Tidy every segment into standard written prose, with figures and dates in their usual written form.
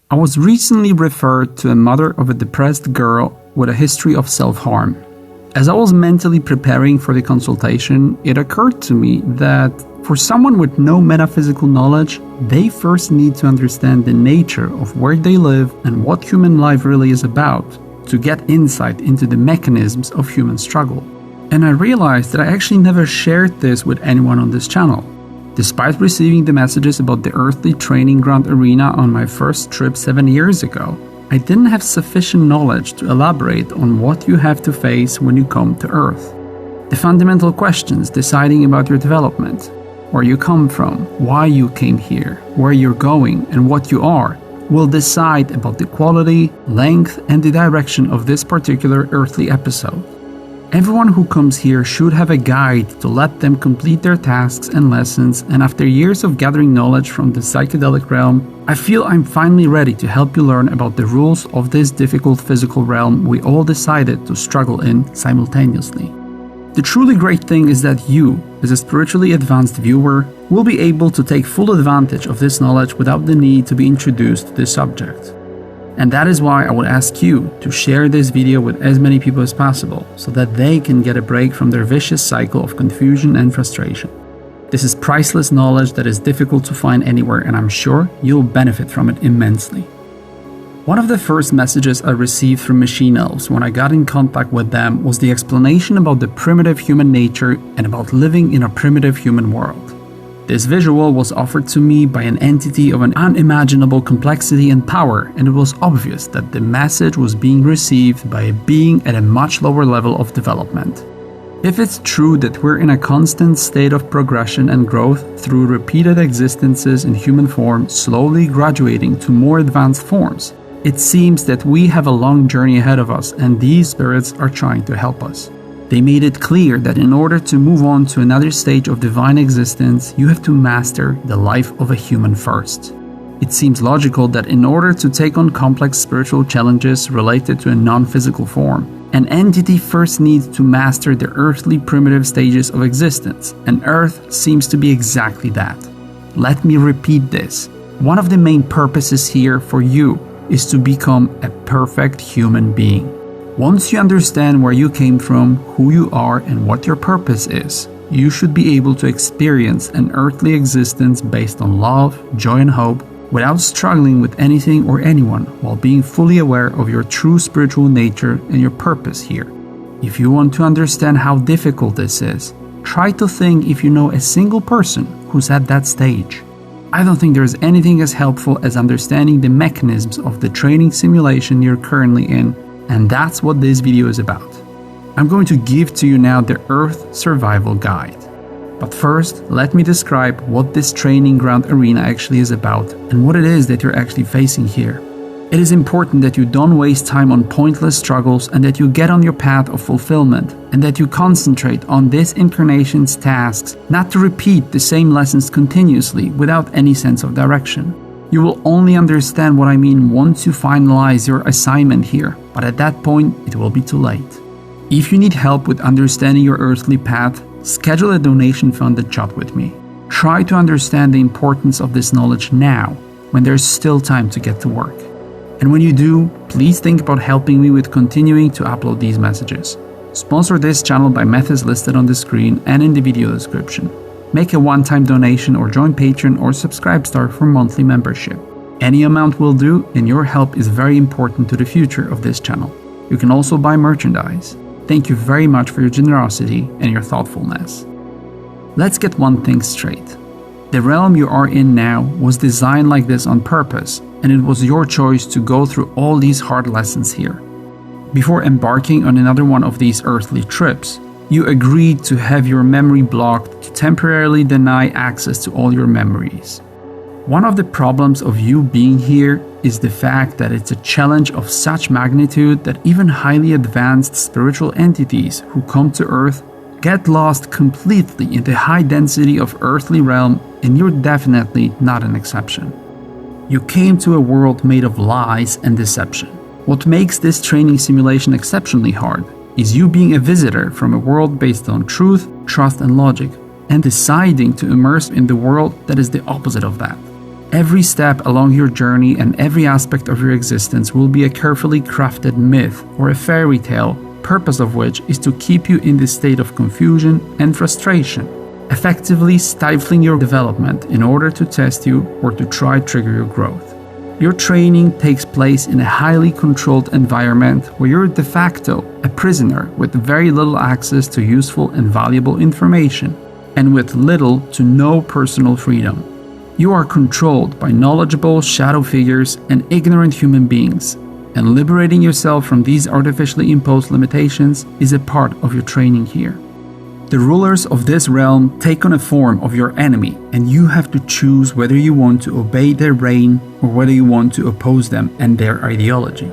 I was recently referred to a mother of a depressed girl with a history of self-harm. As I was mentally preparing for the consultation, it occurred to me that for someone with no metaphysical knowledge, they first need to understand the nature of where they live and what human life really is about to get insight into the mechanisms of human struggle. And I realized that I actually never shared this with anyone on this channel. Despite receiving the messages about the earthly training ground arena on my first trip 7 years ago, I didn't have sufficient knowledge to elaborate on what you have to face when you come to Earth. The fundamental questions deciding about your development, where you come from, why you came here, where you're going, and what you are, will decide about the quality, length, and the direction of this particular earthly episode. Everyone who comes here should have a guide to let them complete their tasks and lessons, and after years of gathering knowledge from the psychedelic realm, I feel I'm finally ready to help you learn about the rules of this difficult physical realm we all decided to struggle in simultaneously. The truly great thing is that you, as a spiritually advanced viewer, will be able to take full advantage of this knowledge without the need to be introduced to this subject. And that is why I would ask you to share this video with as many people as possible, so that they can get a break from their vicious cycle of confusion and frustration. This is priceless knowledge that is difficult to find anywhere, and I'm sure you'll benefit from it immensely. One of the first messages I received from Machine Elves when I got in contact with them was the explanation about the primitive human nature and about living in a primitive human world. This visual was offered to me by an entity of an unimaginable complexity and power, and it was obvious that the message was being received by a being at a much lower level of development. If it's true that we're in a constant state of progression and growth through repeated existences in human form, slowly graduating to more advanced forms, it seems that we have a long journey ahead of us, and these spirits are trying to help us. They made it clear that in order to move on to another stage of divine existence, you have to master the life of a human first. It seems logical that in order to take on complex spiritual challenges related to a non-physical form, an entity first needs to master the earthly primitive stages of existence, and Earth seems to be exactly that. Let me repeat this. One of the main purposes here for you is to become a perfect human being. Once you understand where you came from, who you are, and what your purpose is, you should be able to experience an earthly existence based on love, joy, and hope without struggling with anything or anyone, while being fully aware of your true spiritual nature and your purpose here. If you want to understand how difficult this is, try to think if you know a single person who's at that stage. I don't think there's anything as helpful as understanding the mechanisms of the training simulation you're currently in, and that's what this video is about. I'm going to give to you now the Earth Survival Guide. But first, let me describe what this training ground arena actually is about and what it is that you're actually facing here. It is important that you don't waste time on pointless struggles, and that you get on your path of fulfillment, and that you concentrate on this incarnation's tasks, not to repeat the same lessons continuously without any sense of direction. You will only understand what I mean once you finalize your assignment here, but at that point, it will be too late. If you need help with understanding your earthly path, schedule a donation-funded chat with me. Try to understand the importance of this knowledge now, when there's still time to get to work. And when you do, please think about helping me with continuing to upload these messages. Sponsor this channel by methods listed on the screen and in the video description. Make a one-time donation or join Patreon or Subscribestar for monthly membership. Any amount will do, and your help is very important to the future of this channel. You can also buy merchandise. Thank you very much for your generosity and your thoughtfulness. Let's get one thing straight. The realm you are in now was designed like this on purpose, and it was your choice to go through all these hard lessons here. Before embarking on another one of these earthly trips, you agreed to have your memory blocked to temporarily deny access to all your memories. One of the problems of you being here is the fact that it's a challenge of such magnitude that even highly advanced spiritual entities who come to Earth get lost completely in the high density of earthly realm, and you're definitely not an exception. You came to a world made of lies and deception. What makes this training simulation exceptionally hard is you being a visitor from a world based on truth, trust, and logic, and deciding to immerse in the world that is the opposite of that. Every step along your journey and every aspect of your existence will be a carefully crafted myth or a fairy tale, purpose of which is to keep you in this state of confusion and frustration, effectively stifling your development in order to test you or to try trigger your growth. Your training takes place in a highly controlled environment where you're de facto a prisoner with very little access to useful and valuable information, and with little to no personal freedom. You are controlled by knowledgeable shadow figures and ignorant human beings, and liberating yourself from these artificially imposed limitations is a part of your training here. The rulers of this realm take on a form of your enemy, and you have to choose whether you want to obey their reign or whether you want to oppose them and their ideology.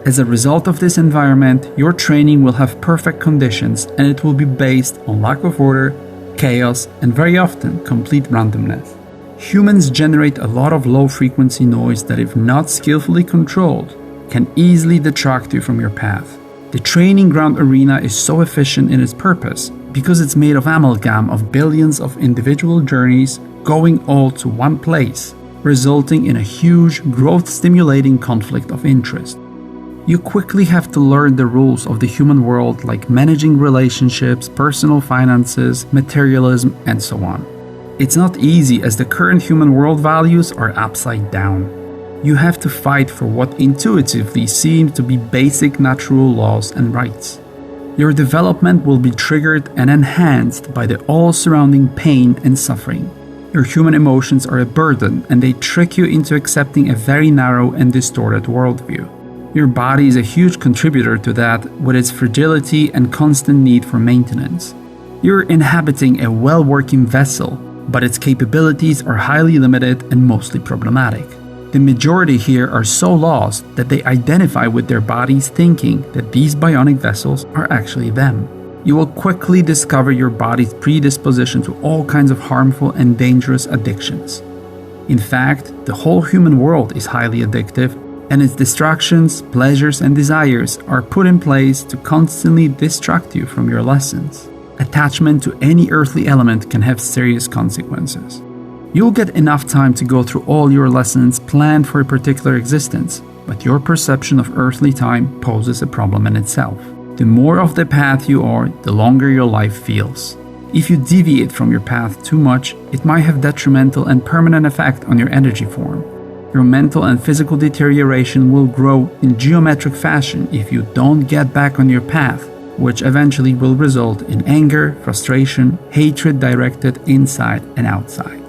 As a result of this environment, your training will have perfect conditions, and it will be based on lack of order, chaos, and very often complete randomness. Humans generate a lot of low-frequency noise that, if not skillfully controlled, can easily detract you from your path. The training ground arena is so efficient in its purpose because it's made of amalgam of billions of individual journeys going all to one place, resulting in a huge growth-stimulating conflict of interest. You quickly have to learn the rules of the human world, like managing relationships, personal finances, materialism, and so on. It's not easy, as the current human world values are upside down. You have to fight for what intuitively seem to be basic natural laws and rights. Your development will be triggered and enhanced by the all-surrounding pain and suffering. Your human emotions are a burden, and they trick you into accepting a very narrow and distorted worldview. Your body is a huge contributor to that, with its fragility and constant need for maintenance. You're inhabiting a well-working vessel, but its capabilities are highly limited and mostly problematic. The majority here are so lost that they identify with their bodies, thinking that these bionic vessels are actually them. You will quickly discover your body's predisposition to all kinds of harmful and dangerous addictions. In fact, the whole human world is highly addictive, and its distractions, pleasures, and desires are put in place to constantly distract you from your lessons. Attachment to any earthly element can have serious consequences. You'll get enough time to go through all your lessons planned for a particular existence, but your perception of earthly time poses a problem in itself. The more off the path you are, the longer your life feels. If you deviate from your path too much, it might have detrimental and permanent effect on your energy form. Your mental and physical deterioration will grow in geometric fashion if you don't get back on your path, which eventually will result in anger, frustration, hatred directed inside and outside.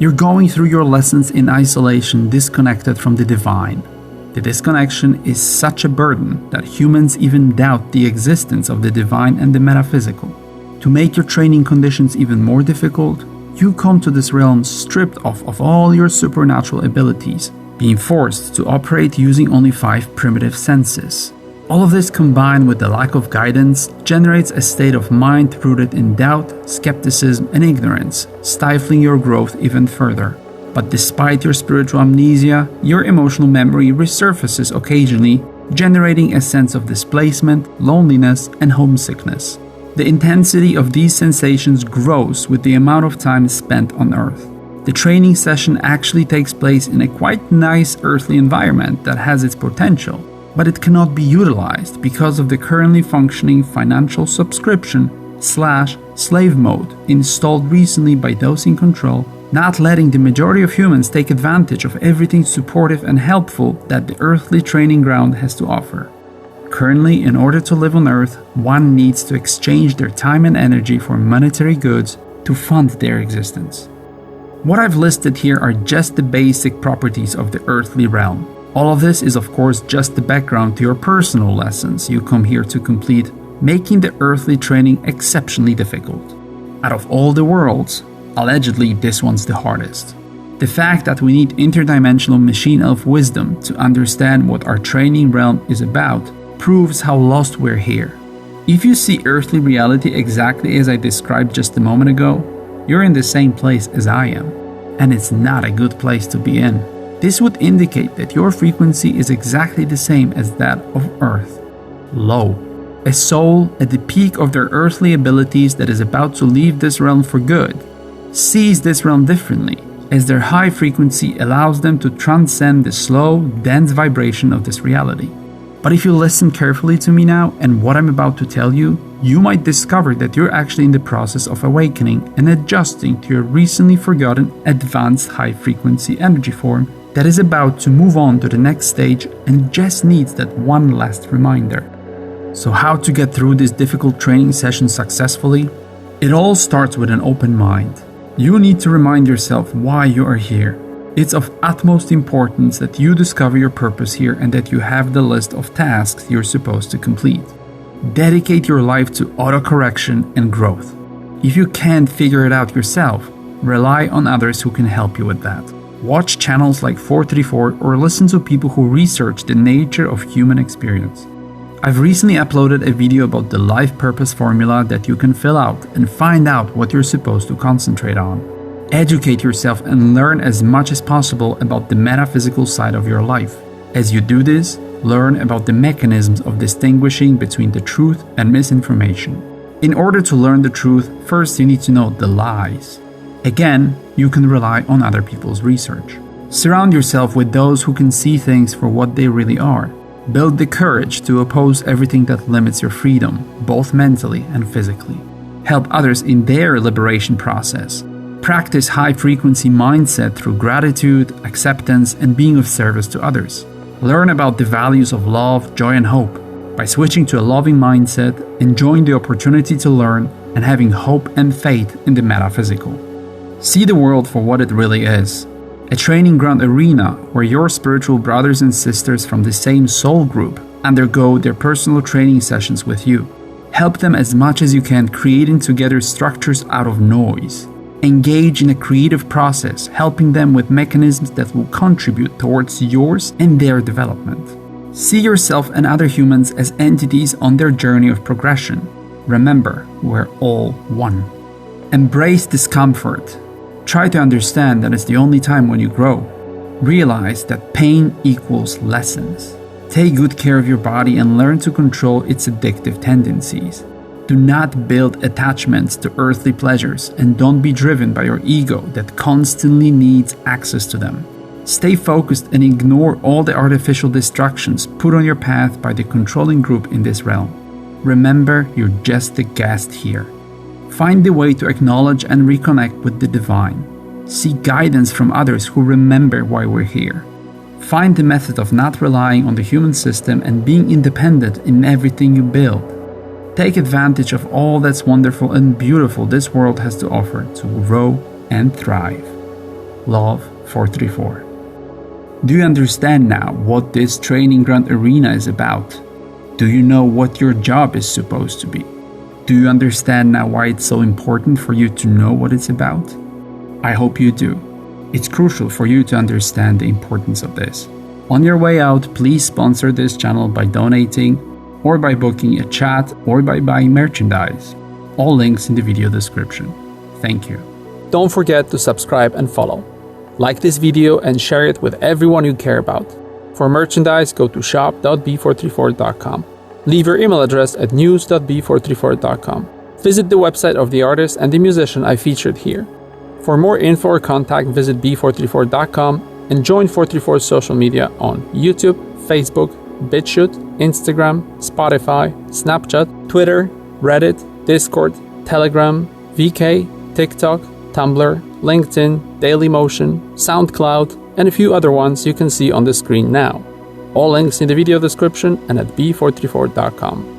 You're going through your lessons in isolation, disconnected from the divine. The disconnection is such a burden that humans even doubt the existence of the divine and the metaphysical. To make your training conditions even more difficult, you come to this realm stripped of all your supernatural abilities, being forced to operate using only 5 primitive senses. All of this, combined with the lack of guidance, generates a state of mind rooted in doubt, skepticism, and ignorance, stifling your growth even further. But despite your spiritual amnesia, your emotional memory resurfaces occasionally, generating a sense of displacement, loneliness, and homesickness. The intensity of these sensations grows with the amount of time spent on Earth. The training session actually takes place in a quite nice earthly environment that has its potential, but it cannot be utilized because of the currently functioning financial subscription/slave mode installed recently by those in control, not letting the majority of humans take advantage of everything supportive and helpful that the earthly training ground has to offer. Currently, in order to live on Earth, one needs to exchange their time and energy for monetary goods to fund their existence. What I've listed here are just the basic properties of the earthly realm. All of this is, of course, just the background to your personal lessons you come here to complete, making the earthly training exceptionally difficult. Out of all the worlds, allegedly this one's the hardest. The fact that we need interdimensional machine elf wisdom to understand what our training realm is about proves how lost we're here. If you see earthly reality exactly as I described just a moment ago, you're in the same place as I am, and it's not a good place to be in. This would indicate that your frequency is exactly the same as that of Earth. Low. A soul at the peak of their earthly abilities that is about to leave this realm for good sees this realm differently, as their high frequency allows them to transcend the slow, dense vibration of this reality. But if you listen carefully to me now and what I'm about to tell you, you might discover that you're actually in the process of awakening and adjusting to your recently forgotten advanced high frequency energy form that is about to move on to the next stage and just needs that one last reminder. So how to get through this difficult training session successfully? It all starts with an open mind. You need to remind yourself why you are here. It's of utmost importance that you discover your purpose here and that you have the list of tasks you're supposed to complete. Dedicate your life to autocorrection and growth. If you can't figure it out yourself, rely on others who can help you with that. Watch channels like 434 or listen to people who research the nature of human experience. I've recently uploaded a video about the life purpose formula that you can fill out and find out what you're supposed to concentrate on. Educate yourself and learn as much as possible about the metaphysical side of your life. As you do this, learn about the mechanisms of distinguishing between the truth and misinformation. In order to learn the truth, first you need to know the lies. Again, you can rely on other people's research. Surround yourself with those who can see things for what they really are. Build the courage to oppose everything that limits your freedom, both mentally and physically. Help others in their liberation process. Practice high-frequency mindset through gratitude, acceptance, and being of service to others. Learn about the values of love, joy, and hope. By switching to a loving mindset, enjoying the opportunity to learn, and having hope and faith in the metaphysical. See the world for what it really is. A training ground arena where your spiritual brothers and sisters from the same soul group undergo their personal training sessions with you. Help them as much as you can, creating together structures out of noise. Engage in a creative process, helping them with mechanisms that will contribute towards yours and their development. See yourself and other humans as entities on their journey of progression. Remember, we're all one. Embrace discomfort. Try to understand that it's the only time when you grow. Realize that pain equals lessons. Take good care of your body and learn to control its addictive tendencies. Do not build attachments to earthly pleasures and don't be driven by your ego that constantly needs access to them. Stay focused and ignore all the artificial distractions put on your path by the controlling group in this realm. Remember, you're just a guest here. Find the way to acknowledge and reconnect with the divine. Seek guidance from others who remember why we're here. Find the method of not relying on the human system and being independent in everything you build. Take advantage of all that's wonderful and beautiful this world has to offer to grow and thrive. Love 434. Do you understand now what this training ground arena is about? Do you know what your job is supposed to be? Do you understand now why it's so important for you to know what it's about? I hope you do. It's crucial for you to understand the importance of this. On your way out, please sponsor this channel by donating, or by booking a chat, or by buying merchandise. All links in the video description. Thank you. Don't forget to subscribe and follow. Like this video and share it with everyone you care about. For merchandise, go to shop.b434.com. Leave your email address at news.b434.com. Visit the website of the artist and the musician I featured here. For more info or contact, visit b434.com and join 434's social media on YouTube, Facebook, BitChute, Instagram, Spotify, Snapchat, Twitter, Reddit, Discord, Telegram, VK, TikTok, Tumblr, LinkedIn, Dailymotion, SoundCloud, and a few other ones you can see on the screen now. All links in the video description and at b434.com.